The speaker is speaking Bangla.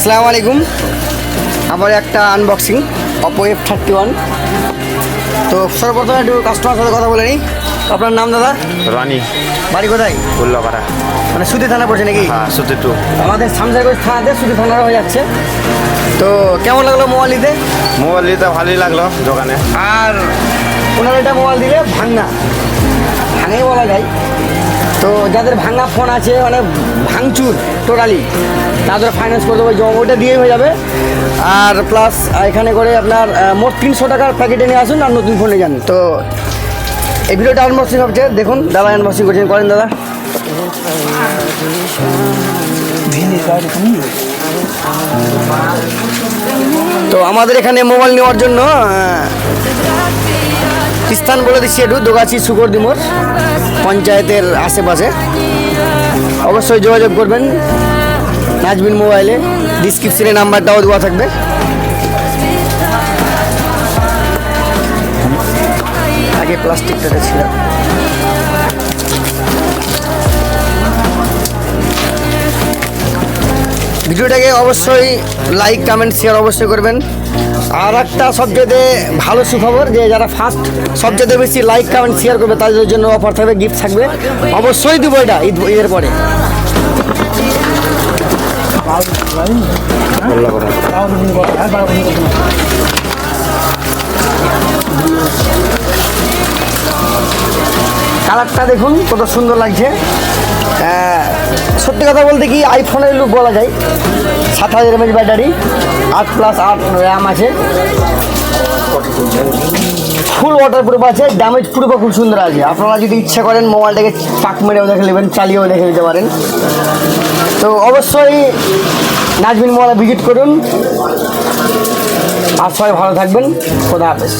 আসসালামু আলাইকুম। আবার একটা আনবক্সিং Oppo F31। তো সর্বপ্রথমে একটু কাস্টমার সাথে কথা বলে নিই। আপনার নাম দাদা? রানি, বাড়ি কোথায়? উল্লাপাড়া। মানে সুতি থানা পড়ছে নাকি? হ্যাঁ, সুতি টু। আমাদের শামসারগঞ্জ থানাতে সুতি থানার হয়ে যাচ্ছে। তো কেমন লাগলো মোবাইল নিতে? মোবাইল নিতে ভালোই লাগলো দোকানে। আর ওনার এটা মোবাইল দিলে ভাঙেই বলা যায়। তো যাদের ভাঙা ফোন আছে মানে ভাঙচুর টোটালি, তাদের ফাইন্যান্স করে দেবো, ওটা দিয়েই হয়ে যাবে। আর প্লাস এখানে করে আপনার মোট 300 টাকার প্যাকেটে নিয়ে আসুন আর নতুন ফোনে যান। তো এই ভিডিওটা আনবক্সিং হচ্ছে, দেখুন দাদা আনবক্সিং করছেন, করেন দাদা। তো আমাদের এখানে মোবাইল নেওয়ার জন্য স্থান বলে দিচ্ছি, একটু দোগাছি সুকরদি মোড়, পঞ্চায়েতের আশেপাশে। অবশ্যই যোগাযোগ করবেন নাজবিন মোবাইলে, ডিসক্রিপশনে নাম্বারটাও দেওয়া থাকবে। আগে প্লাস্টিকটা ছিল। ভিডিওটাকে অবশ্যই লাইক কমেন্ট শেয়ার অবশ্যই করবেন। আর একটা সবচেয়ে ভালো সুখবর, যে যারা ফার্স্ট সবচেয়ে বেশি লাইক কমেন্ট শেয়ার করবে তাদের জন্য অফার থাকবে, গিফট থাকবে। অবশ্যই দেবো এটা ঈদের পরে। কালারটা দেখুন কত সুন্দর লাগছে। সত্যি কথা বলতে কি আইফোনের লুক বলা যায়। 7000 mAh ব্যাটারি, 8+8 র্যাম আছে, ফুল ওয়াটারপ্রুফ আছে, ড্যামেজ প্রুফও খুব সুন্দর আছে। আপনারা যদি ইচ্ছা করেন মোবাইলটাকে পাক মেরেও দেখে নেবেন, চালিয়েও দেখে নিতে পারেন। তো অবশ্যই নাজবিন মোবাইলে ভিজিট করুন। আর সবাই ভালো থাকবেন। খোদা হাফেজ।